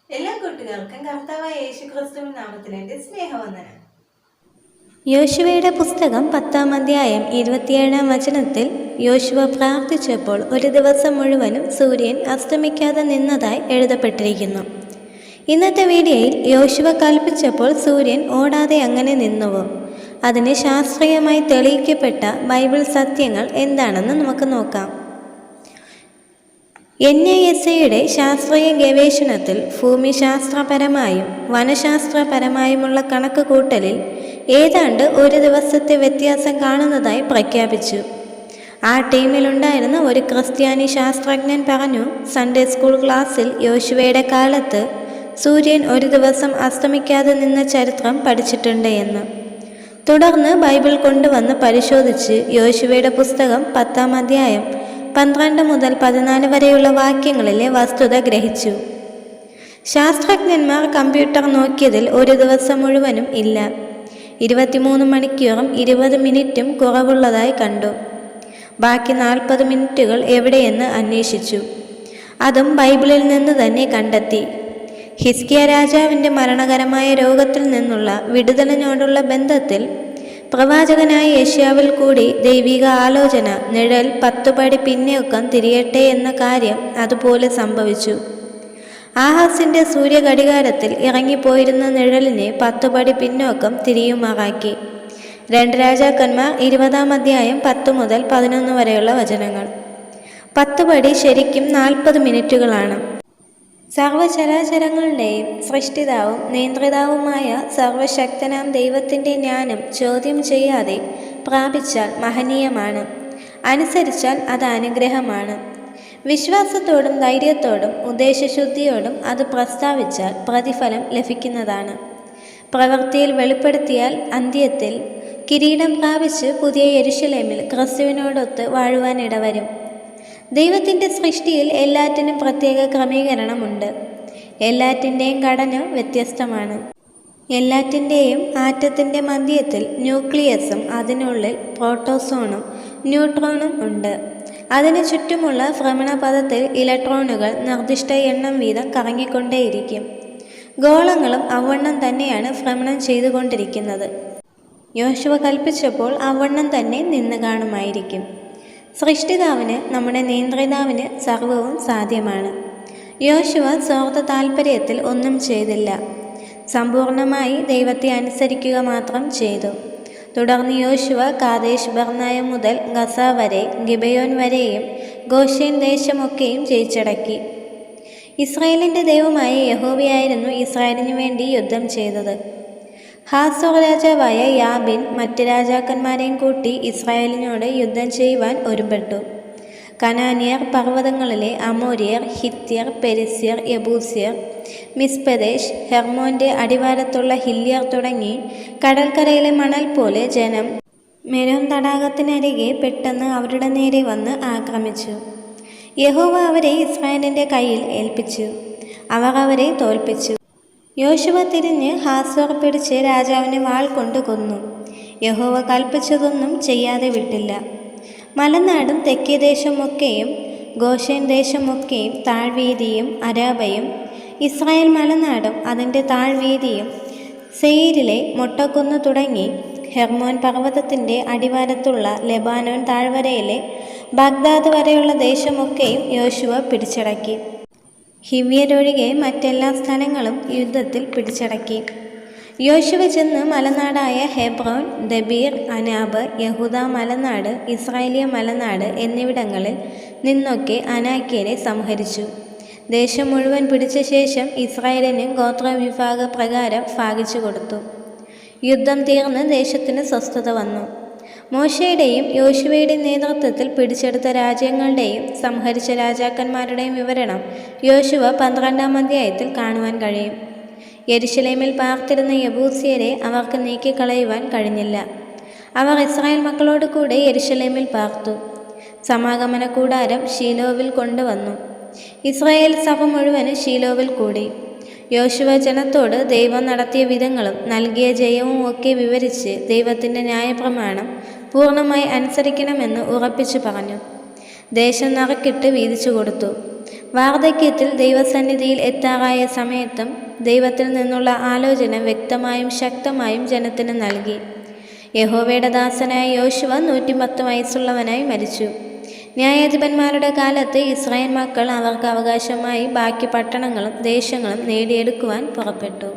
എല്ലാ കൂട്ടുകാർക്കും കർത്താവായ യേശുക്രിസ്തുവിൻ നാമത്തിൽ എൻ്റെ സ്നേഹവന്ദനം. യോശുവയുടെ പുസ്തകം 10-ാം അധ്യായം 27-ാം വചനത്തിൽ യോശുവ പ്രാർത്ഥിച്ചപ്പോൾ ഒരു ദിവസം മുഴുവനും സൂര്യൻ അസ്തമിക്കാതെ നിന്നതായി എഴുതപ്പെട്ടിരിക്കുന്നു. ഇന്നത്തെ വീഡിയോയിൽ യോശുവ കൽപ്പിച്ചപ്പോൾ സൂര്യൻ ഓടാതെ അങ്ങനെ നിന്നുവോ? അതിന് ശാസ്ത്രീയമായി തെളിയിക്കപ്പെട്ട ബൈബിൾ സത്യങ്ങൾ എന്താണെന്ന് നമുക്ക് നോക്കാം. NASA ശാസ്ത്രീയ ഗവേഷണത്തിൽ ഭൂമിശാസ്ത്രപരമായും വനശാസ്ത്രപരമായുമുള്ള കണക്ക് കൂട്ടലിൽ ഏതാണ്ട് ഒരു ദിവസത്തെ വ്യത്യാസം കാണുന്നതായി പ്രഖ്യാപിച്ചു. ആ ടീമിലുണ്ടായിരുന്ന ഒരു ക്രിസ്ത്യാനി ശാസ്ത്രജ്ഞൻ പറഞ്ഞു, സൺഡേ സ്കൂൾ ക്ലാസ്സിൽ യോശുവയുടെ കാലത്ത് സൂര്യൻ ഒരു ദിവസം അസ്തമിക്കാതെ നിന്ന ചരിത്രം പഠിച്ചിട്ടുണ്ട് എന്ന്. തുടർന്ന് ബൈബിൾ കൊണ്ടുവന്ന് പരിശോധിച്ച് യോശുവയുടെ പുസ്തകം 10-ാം അധ്യായം 12 മുതൽ 14 വരെയുള്ള വാക്യങ്ങളിലെ വസ്തുത ഗ്രഹിച്ചു. ശാസ്ത്രജ്ഞന്മാർ കമ്പ്യൂട്ടർ നോക്കിയതിൽ ഒരു ദിവസം മുഴുവനും ഇല്ല, 23 മണിക്കൂറും 20 മിനിറ്റും കുറവുള്ളതായി കണ്ടു. ബാക്കി 40 മിനിറ്റുകൾ എവിടെയെന്ന് അന്വേഷിച്ചു. അതും ബൈബിളിൽ നിന്ന് തന്നെ കണ്ടെത്തി. ഹിസ്കിയ രാജാവിൻ്റെ മരണകരമായ രോഗത്തിൽ നിന്നുള്ള വിടുതലിനോടുള്ള ബന്ധത്തിൽ പ്രവാചകനായ യേശയ്യാവിൽ കൂടി ദൈവിക ആലോചന നിഴൽ 10 പടി പിന്നോക്കം തിരിയട്ടെ എന്ന കാര്യം അതുപോലെ സംഭവിച്ചു. ആഹാസിൻ്റെ സൂര്യഘടികാരത്തിൽ ഇറങ്ങിപ്പോയിരുന്ന നിഴലിനെ 10 പടി പിന്നോക്കം തിരിയുമാറാക്കി. 2 രാജാക്കന്മാർ 20-ാം അധ്യായം 10 മുതൽ 11 വരെയുള്ള വചനങ്ങൾ. 10 പടി ശരിക്കും 40 മിനിറ്റുകളാണ്. സർവചരാചരങ്ങളുടെയും സൃഷ്ടിതാവും നിയന്ത്രിതാവുമായ സർവശക്തനാം ദൈവത്തിൻ്റെ ജ്ഞാനം ചോദ്യം ചെയ്യാതെ പ്രാപിച്ചാൽ മഹനീയമാണ്, അനുസരിച്ചാൽ അത് അനുഗ്രഹമാണ്. വിശ്വാസത്തോടും ധൈര്യത്തോടും ഉദ്ദേശശുദ്ധിയോടും അത് പ്രസ്താവിച്ചാൽ പ്രതിഫലം ലഭിക്കുന്നതാണ്. പ്രവൃത്തിയിൽ വെളിപ്പെടുത്തിയാൽ അന്ത്യത്തിൽ കിരീടം പ്രാപിച്ച് പുതിയ യെരുശലേമിൽ ക്രിസ്തുവിനോടൊത്ത് വാഴുവാൻ ഇടവരും. ദൈവത്തിൻ്റെ സൃഷ്ടിയിൽ എല്ലാറ്റിനും പ്രത്യേക ക്രമീകരണമുണ്ട്. എല്ലാറ്റിൻ്റെയും ഘടന വ്യത്യസ്തമാണ്. എല്ലാറ്റിൻ്റെയും ആറ്റത്തിൻ്റെ മധ്യത്തിൽ ന്യൂക്ലിയസും അതിനുള്ളിൽ പ്രോട്ടോസോണും ന്യൂട്രോണും ഉണ്ട്. അതിന് ചുറ്റുമുള്ള ഭ്രമണപഥത്തിൽ ഇലക്ട്രോണുകൾ നിർദ്ദിഷ്ട എണ്ണം വീതം കറങ്ങിക്കൊണ്ടേയിരിക്കും. ഗോളങ്ങളും അവണ്ണം തന്നെയാണ് ഭ്രമണം ചെയ്തുകൊണ്ടിരിക്കുന്നത്. യോശുവ കൽപ്പിച്ചപ്പോൾ അവണ്ണം തന്നെ നിന്ന് കാണുമായിരിക്കും. സൃഷ്ടിതാവിന്, നമ്മുടെ നിയന്ത്രിതാവിന് സർവവും സാധ്യമാണ്. യോശുവ സ്വാർത്ഥ താൽപ്പര്യത്തിൽ ഒന്നും ചെയ്തില്ല, സമ്പൂർണമായി ദൈവത്തെ അനുസരിക്കുക മാത്രം ചെയ്തു. തുടർന്ന് യോശുവ കാദേശ് ബർന്നയ മുതൽ ഗസ വരെ, ഗിബയോൻ വരെയും ഗോശേൻ ദേശമൊക്കെയും ജയിച്ചടക്കി. ഇസ്രായേലിൻ്റെ ദൈവമായ യഹോവയായിരുന്നു ഇസ്രായേലിനു വേണ്ടി യുദ്ധം ചെയ്തത്. ഹാസോർ രാജാവായ യാബിൻ മറ്റ് രാജാക്കന്മാരെയും കൂട്ടി ഇസ്രായേലിനോട് യുദ്ധം ചെയ്യുവാൻ ഒരുമ്പെട്ടു. കനാന്യർ, പർവ്വതങ്ങളിലെ അമോര്യർ, ഹിത്യർ, പെരിസ്യർ, യബൂസ്യർ, മിസ്പെദേശ്, ഹെർമോൻ്റെ അടിവാരത്തുള്ള ഹില്യർ തുടങ്ങി കടൽക്കരയിലെ മണൽ പോലെ ജനം മെരോൻ തടാകത്തിനരികെ പെട്ടെന്ന് അവരുടെ നേരെ വന്ന് ആക്രമിച്ചു. യഹോവ അവരെ ഇസ്രായേലിൻ്റെ കയ്യിൽ ഏൽപ്പിച്ചു. അവർ അവരെ തോൽപ്പിച്ചു. യോശുവ തിരിഞ്ഞ് ഹാസോർ പിടിച്ച് രാജാവിനെ വാൾ കൊണ്ട് കൊന്നു. യഹോവ കൽപ്പിച്ചതൊന്നും ചെയ്യാതെ വിട്ടില്ല. മലനാടും തെക്കേ ദേശമൊക്കെയും ഗോശേൻ ദേശമൊക്കെയും താഴ്വീതിയും അരാബയും ഇസ്രായേൽ മലനാടും അതിൻ്റെ താഴ്വീതിയും സെയീരിലെ മൊട്ടക്കുന്ന് തുടങ്ങി ഹെർമോൻ പർവ്വതത്തിൻ്റെ അടിവാരത്തുള്ള ലെബാനോൻ താഴ്വരയിലെ ബഗ്ദാദ് വരെയുള്ള ദേശമൊക്കെയും യോശുവ പിടിച്ചടക്കി. ഹിവ്യരൊഴികെ മറ്റെല്ലാ സ്ഥലങ്ങളും യുദ്ധത്തിൽ പിടിച്ചടക്കി. യോശുവ ചെന്ന് മലനാടായ ഹെബ്രോൻ, ദബീർ, അനാബ്, യഹൂദ മലനാട്, ഇസ്രായേലിയ മലനാട് എന്നിവിടങ്ങളിൽ നിന്നൊക്കെ അനാക്യരെ സംഹരിച്ചു. ദേശം മുഴുവൻ പിടിച്ച ശേഷം ഇസ്രായേലിന് ഗോത്രവിഭാഗ പ്രകാരം ഭാഗിച്ചു കൊടുത്തു. യുദ്ധം തീർന്ന് ദേശത്തിന് സ്വസ്ഥത വന്നു. മോശയുടെയും യോശുവയുടെയും നേതൃത്വത്തിൽ പിടിച്ചെടുത്ത രാജ്യങ്ങളുടെയും സംഹരിച്ച രാജാക്കന്മാരുടെയും വിവരണം യോശുവ 12-ാം അധ്യായത്തിൽ കാണുവാൻ കഴിയും. യെരുശലേമിൽ പാർത്തിരുന്ന യബൂസ്യരെ അവർക്ക് നീക്കിക്കളയുവാൻ കഴിഞ്ഞില്ല. അവർ ഇസ്രായേൽ മക്കളോട് കൂടെ യെരുശലേമിൽ പാർത്തു. സമാഗമന കൂടാരം ശീലോവിൽ കൊണ്ടുവന്നു. ഇസ്രായേൽ സഭ മുഴുവന് ശീലോവിൽ കൂടി. യോശുവ ജനത്തോട് ദൈവം നടത്തിയ വിധങ്ങളും നൽകിയ ജയവും ഒക്കെ വിവരിച്ച് ദൈവത്തിൻ്റെ ന്യായപ്രമാണം പൂർണ്ണമായി അനുസരിക്കണമെന്ന് ഉറപ്പിച്ചു പറഞ്ഞു. ദേശം നറുക്കിട്ട് വീതിച്ചു കൊടുത്തു. വാർദ്ധക്യത്തിൽ ദൈവസന്നിധിയിൽ എത്താറായ സമയത്തും ദൈവത്തിൽ നിന്നുള്ള ആലോചന വ്യക്തമായും ശക്തമായും ജനത്തിന് നൽകി. യഹോവയുടെ ദാസനായ യോശുവ 110 വയസ്സുള്ളവനായി മരിച്ചു. ന്യായാധിപന്മാരുടെ കാലത്ത് ഇസ്രായേൽ മക്കൾ അവർക്ക് അവകാശമായി ബാക്കി പട്ടണങ്ങളും ദേശങ്ങളും നേടിയെടുക്കുവാൻ പുറപ്പെട്ടു.